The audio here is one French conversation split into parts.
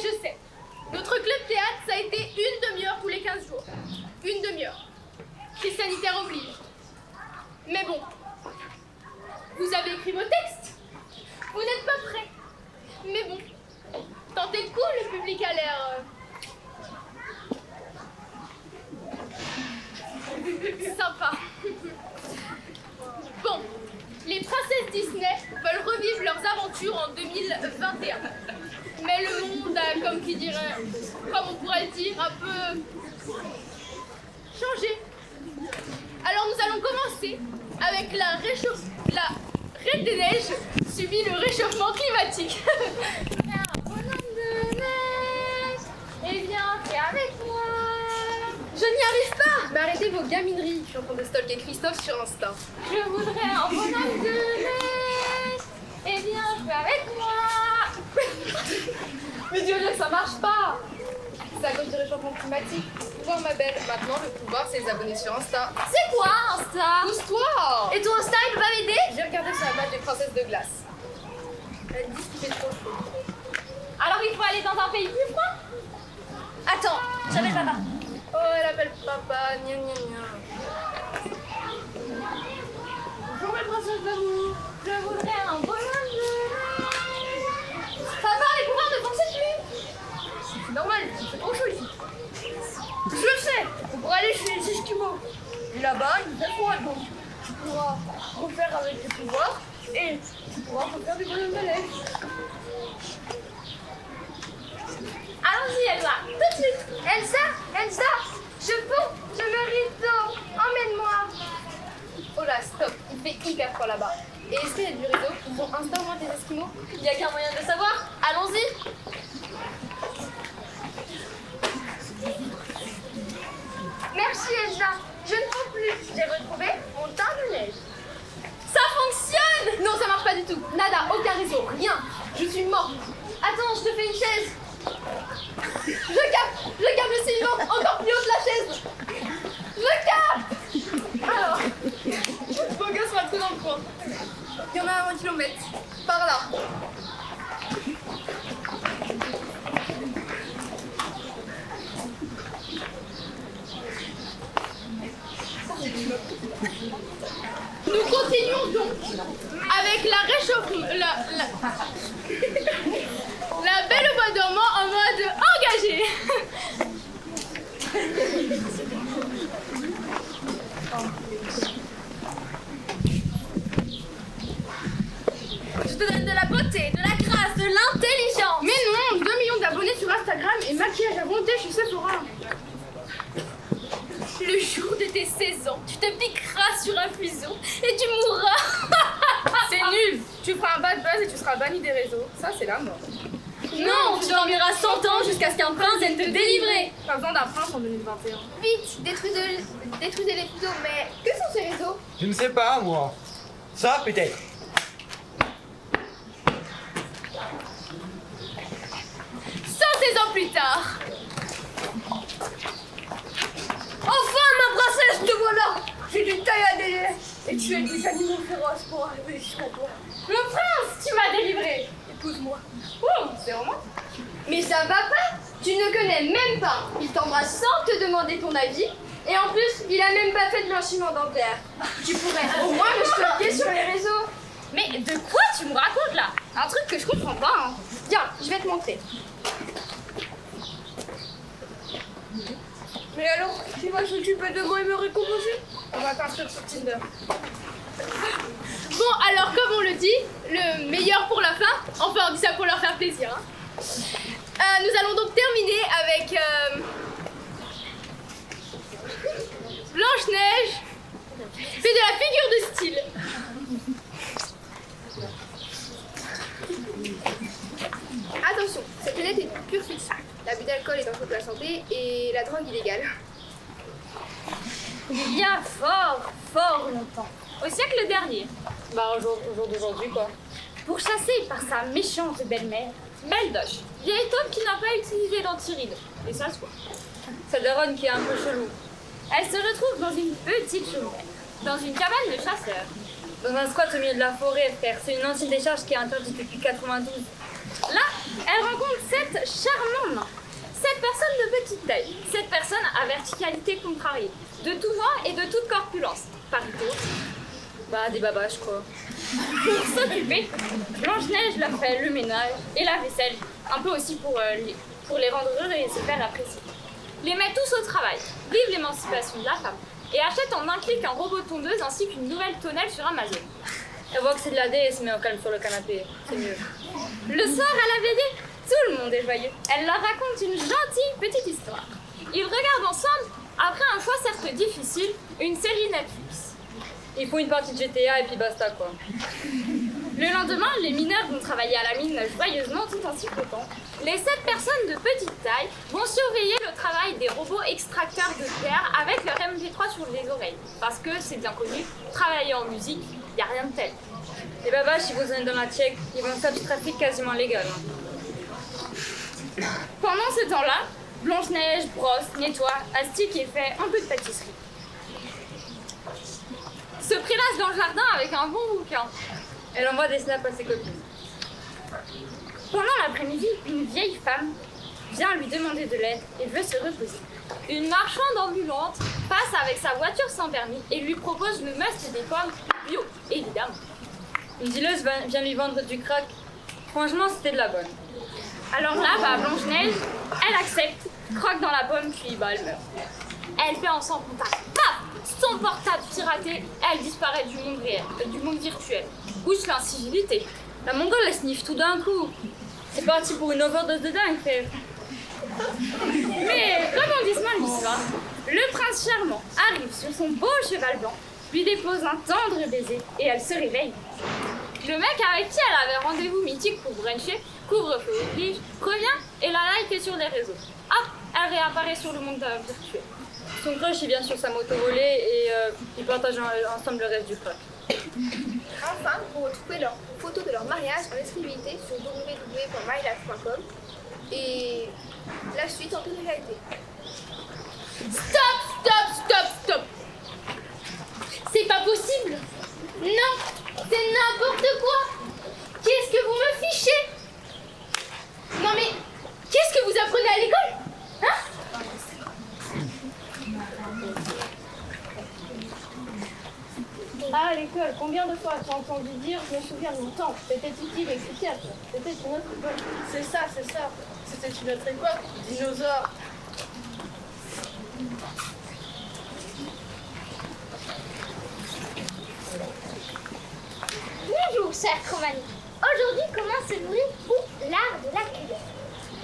Je sais. Notre club théâtre, ça a été une demi-heure tous les 15 jours. Une demi-heure. Crise sanitaire oblige. Mais bon, vous avez écrit vos textes. Vous n'êtes pas prêts. Mais bon, tentez le coup, le public a l'air... sympa. Bon, les princesses Disney veulent revivre leurs aventures en 2021. Mais le monde a, comme on pourrait le dire, un peu changé. Alors nous allons commencer avec la Reine des Neiges subit le réchauffement climatique. Viens, bonhomme de neige, et viens, fais avec moi. Je n'y arrive pas. Mais arrêtez vos gamineries. Je suis en train de stalker Christophe sur Insta. Je voudrais un bonhomme de neige, et viens, fais avec moi. Mais Dieu, ça marche pas. C'est à cause du réchauffement climatique. Pouvoir, ma belle. Maintenant, le pouvoir, c'est les abonnés sur Insta. C'est quoi Insta? Pousse-toi. Et ton Insta, il peut pas m'aider? J'ai regardé sur la page des princesses de glace. Elles disent qu'il fait trop chaud. Alors il faut aller dans un pays plus froid? Attends, j'appelle papa. Oh, elle appelle papa. Gna gna gna. Bonjour, mes princesses d'amour. Je voudrais un bonhomme de neige. Papa, les pouvoirs ne fonctionnent plus. C'est normal, il fait trop chaud ici. Je le sais. On pourra aller chez les Esquimaux. Et là-bas, il fait froid, donc tu pourras refaire avec tes pouvoirs et tu pourras refaire du bonhomme de neige. Allons-y, Elsa, tout de suite. Elsa, je mérite d'eau. Emmène-moi. Oh là, stop, il fait hyper froid là-bas. Et est-ce qu'il y a du réseau? Ils ont Insta au moins des Esquimaux? Il n'y a qu'un moyen de le savoir. Allons-y. Merci Elsa, je ne peux plus. J'ai retrouvé mon teint de neige. Ça fonctionne. Non, ça marche pas du tout. Nada, aucun réseau, rien. Je suis morte. Attends, je te fais une chaise. Je capte le ciment encore plus haut de la chaise. Je capte. Alors, beau gosse m'a pris dans le coin. Il y en a à 1 kilomètre. Par là. Nous continuons donc avec la belle au bois dormant en mode engagé. Je te donne de la beauté, de la grâce, de l'intelligence. Mais non, 2 millions d'abonnés sur Instagram et maquillage à volonté chez Sephora. Le jour de tes 16 ans, tu te piqueras sur un fuseau et tu mourras. C'est nul. Tu feras un bad buzz et tu seras banni des réseaux. Ça, c'est la mort. Non, tu dormiras 100 ans jusqu'à ce qu'un prince vienne te délivrer. Pas besoin d'un prince en 2021. Vite, détruisez les fuseaux, mais que sont ces réseaux? Je ne sais pas, moi. Ça, peut-être. 116 ans plus tard. Enfin, ma princesse, te voilà! J'ai du taille à délai et tu es des animaux féroces pour arriver jusqu'à toi. Le prince, tu m'as délivré. Épouse-moi. Oh, c'est romantique. Mais ça va pas! Tu ne connais même pas! Il t'embrasse sans te demander ton avis et en plus, il a même pas fait de blanchiment dentaire. Tu pourrais au moins le stalker sur les réseaux. Mais de quoi tu me racontes là? Un truc que je comprends pas. Hein. Tiens, je vais te montrer. Mais alors, qui va s'occuper de moi et me récompenser? On va t'inscrire sur Tinder. Bon, alors, comme on le dit, le meilleur pour la fin. Enfin, on dit ça pour leur faire plaisir. Hein. Nous allons donc terminer avec Blanche-Neige fait de la figure de style. Attention, cette lunette est pure fiction. L'abus d'alcool est dangereux pour la santé et la drogue illégale. Il y a fort longtemps, au siècle dernier, Bah, au jour d'aujourd'hui, quoi. pour chasser par sa méchante belle-mère, Beldoche, vieil homme qui n'a pas utilisé d'antiride, et ça se voit. Sa daronne qui est un peu chelou. Elle se retrouve dans une petite chaumière, dans une cabane de chasseurs. Dans un squat au milieu de la forêt, frère. C'est une ancienne décharge qui est interdite depuis 92. Là, elle rencontre 7 charmants nains. 7 personnes de petite taille. 7 personnes à verticalité contrariée. De tout genre et de toute corpulence. Parité. Bah, des babas, je crois. Pour s'occuper, Blanche-Neige leur fait le ménage et la vaisselle. Un peu aussi pour les rendre heureux et se faire apprécier. Les met tous au travail. Vive l'émancipation de la femme. Et achète en un clic un robot tondeuse ainsi qu'une nouvelle tonnelle sur Amazon. Elle voit que c'est de la dé et se met au calme sur le canapé. C'est mieux. Le soir à la veillée, tout le monde est joyeux. Elle leur raconte une gentille petite histoire. Ils regardent ensemble, après un choix certes difficile, une série Netflix. Ils font une partie de GTA et puis basta, quoi. Le lendemain, les mineurs vont travailler à la mine joyeusement tout en sifflotant. Les 7 personnes de petite taille vont surveiller le travail des robots extracteurs de terre avec leur MP3 sur les oreilles. Parce que, c'est bien connu, travailler en musique, y a rien de tel. Les babas, si vous êtes dans la Tchèque, ils vont faire du trafic quasiment légal. Hein. Pendant ce temps-là, Blanche-Neige brosse, nettoie, astique et fait un peu de pâtisserie. Se prélasse dans le jardin avec un bon bouquin. Elle envoie des snaps à ses copines. Pendant l'après-midi, une vieille femme vient lui demander de l'aide et veut se reposer. Une marchande ambulante passe avec sa voiture sans permis et lui propose le must des pommes bio, évidemment. Une dealeuse vient lui vendre du crack. Franchement, c'était de la bonne. Alors là, Blanche-Neige, elle accepte, croque dans la pomme, puis elle meurt. Elle fait en sans contact. Paf! Son portable piraté, elle disparaît du monde réel, du monde virtuel. Ouch, l'incivilité. La mongole, elle sniffe tout d'un coup. C'est parti pour une overdose de dingue, frère. Mais, rebondissement de l'histoire, le prince charmant arrive sur son beau cheval blanc, lui dépose un tendre baiser et elle se réveille. Le mec avec qui elle avait rendez-vous mythique pour bruncher, couvre-feu oblige, revient et la like sur les réseaux. Hop, elle réapparaît sur le monde virtuel. Son crush, il vient sur sa moto volée et ils partagent ensemble le reste du crack. Enfin, pour retrouver leurs photos de leur mariage en exclusivité sur www.mylife.com et la suite en télé-réalité. Stop, stop, stop, stop. C'est pas possible. Non, c'est n'importe quoi. Qu'est-ce que vous me fichez? Non mais, qu'est-ce que vous apprenez à l'école? Hein? Ah, à l'école, combien de fois as-tu entendu dire « Je me souviens de mon temps, c'était utile et efficace, c'était une autre époque ». C'est ça, c'était une autre époque, dinosaure. Bonjour, chère Romani. Aujourd'hui commence le bruit ou l'art de la cueillette.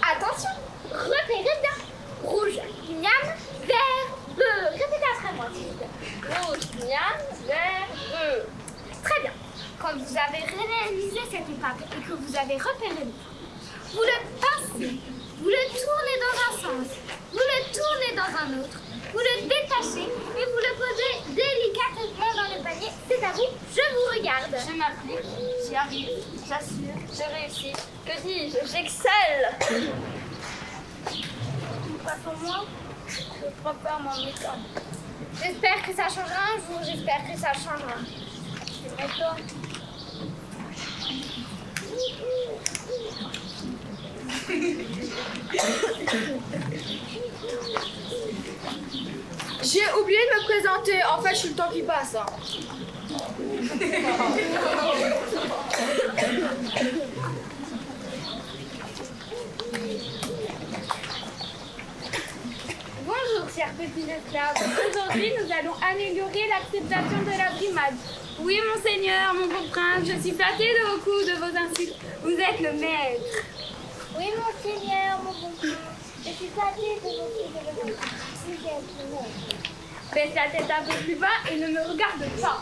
Attention, repérez bien. Rouge, miam, vert, bleu. Répétez après moi, s'il vous plaît. Rouge, miam, vert, bleu. Très bien. Quand vous avez réalisé cette étape et que vous avez repéré le temps, vous le pincez, vous le tournez dans un sens, vous le tournez dans un autre, vous le détachez et vous le posez délicatement dans le panier. C'est à vous, je vous regarde. Je m'applique, j'y arrive, j'assure, je réussis. Que dis-je? J'excelle. Pas pour moi, je préfère mon méthode. J'espère que ça changera un jour, j'espère que ça changera. C'est vrai, toi. J'ai oublié de me présenter. En fait, je suis le temps qui passe. Hein. Bonjour, chers petits esclaves. Aujourd'hui, nous allons améliorer l'acceptation de la brimade. Oui, monseigneur, mon bon prince, je suis flattée de vos coups, de vos insultes. Vous êtes le maître. Oui, monseigneur, mon bon prince. Je suis flattée de vos coups de vos insultes. Vous êtes le maître. Baisse la tête un peu plus bas et ne me regarde pas.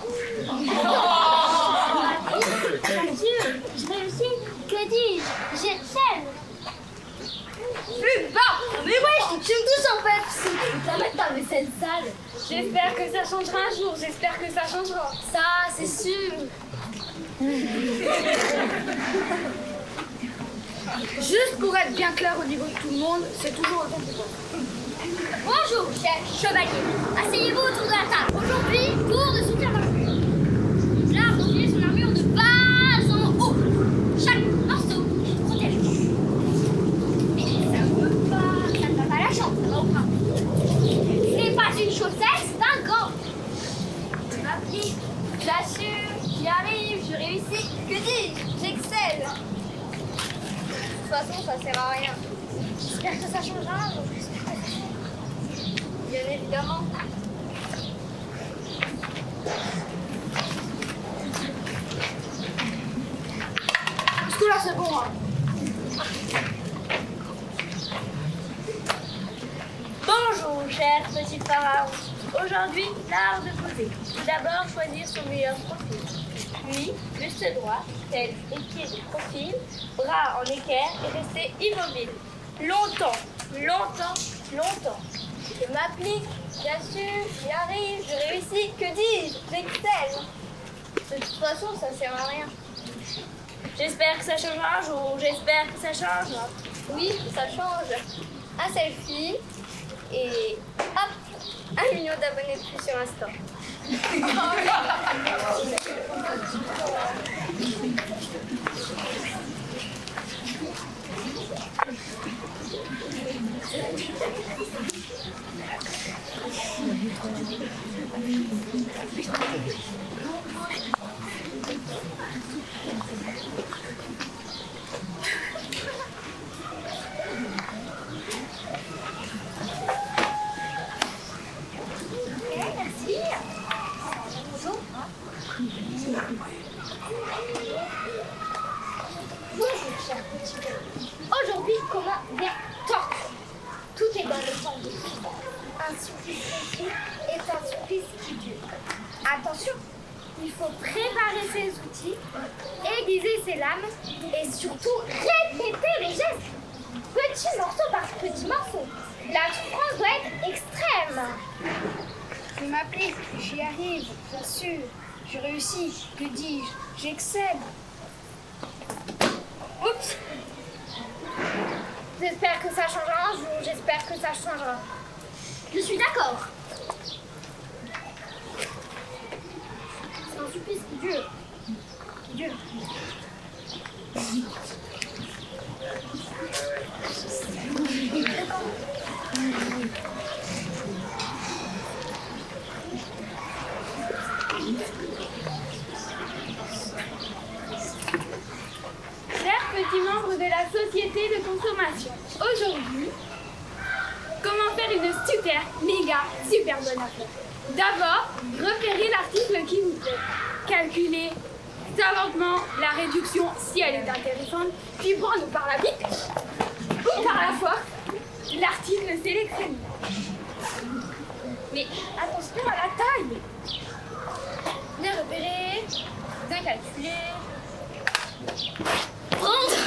Adieu, je réussis. Que dis-je? J'excelle. Plus bas. Mais ouais, je te tue tous en fait. Ça va être ta vaisselle sale. J'espère que ça changera un jour, j'espère que ça changera. Ça, c'est sûr. Juste pour être bien clair au niveau de tout le monde, c'est toujours autant pour toi. Bonjour, chers chevaliers. Asseyez-vous autour de la table. Aujourd'hui, cours de soutien dans le L'art j'y arrive, je réussis. Que dis-je? J'excelle. De toute façon, ça sert à rien. J'espère que ça changera. Bien évidemment. Parce que là, c'est bon, hein. Bonjour, cher petit pharaon. Aujourd'hui, l'art de poser. Tout d'abord, choisir son meilleur profil. Puis, buste droit, tête et pieds de profil, bras en équerre et rester immobile. Longtemps, longtemps, longtemps. Je m'applique, bien sûr, j'y arrive, je réussis. Que dis-je? J'excelle. De toute façon, ça sert à rien. J'espère que ça changera un jour, j'espère que ça changera. Oui, ça change. Un selfie et hop, 1 million d'abonnés de plus sur Insta. Bonjour, cher petit gars. Aujourd'hui, comment bien torture. Tout est dans le temps de vie. Un supplice réussi est un supplice qui dure. Attention, il faut préparer ses outils, aiguiser ses lames et surtout répéter les gestes. Petit morceau par petit morceau. La souffrance doit être extrême. Je m'applique, j'y arrive, bien sûr. Je réussis, que dis-je? J'excelle. Oups. J'espère que ça changera un jour, j'espère que ça changera. Je suis d'accord. C'est un supplice qui dure. Qui dure. Chers petits membres de la société de consommation, aujourd'hui, comment faire une super, méga, super bonne affaire? D'abord, repérez l'article qui vous plaît. Calculez savantement la réduction si elle est intéressante, puis prendre par la pique ou par la force l'article sélectionné. Mais attention à la taille. Bien repérer, bien calculer. Prendre.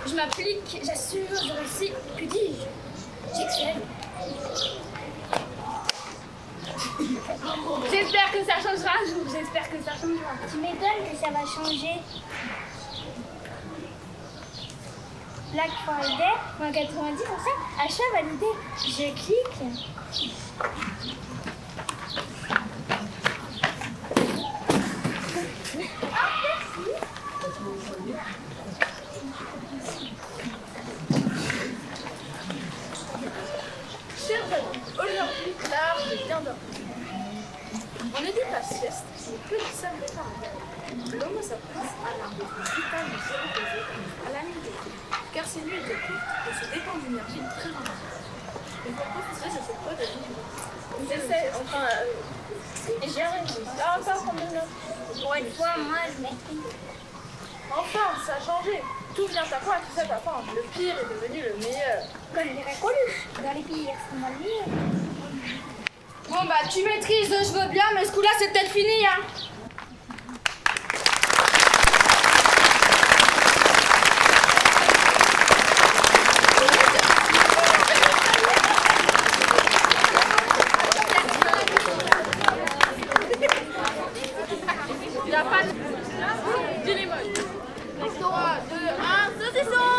Je m'applique, j'assure, je réussis. Que dis-je? J'excelle. J'espère que ça changera un jour, j'espère que ça changera. Tu m'étonnes que ça va changer. Black Friday, moins 90%, achat validé. Je clique. Chers amis, aujourd'hui, l'art de bien dormir. On ne dit pas sieste, c'est que du simple parallèle. L'homme s'apprête à l'art de vital de se reposer à la nuit d'été, car ces nuits étaient courtes et se dépendent d'énergie très intense. Il faut profiter de cette pause de vie. J'essaie, enfin, et j'y arrive. Ah, pas prendre de notes. Pour une fois, moi, je m'explique. Enfin, ça a changé. Tout vient à point et tout ça t'apprend. Le pire est devenu le meilleur. Comme dirait Coluche, dans les pires, on va le dire. Bon bah tu maîtrises, je veux bien, mais ce coup-là c'est peut-être fini, hein. Il n'y a pas de... Du limon. Restaurant 2, 1, saucisson.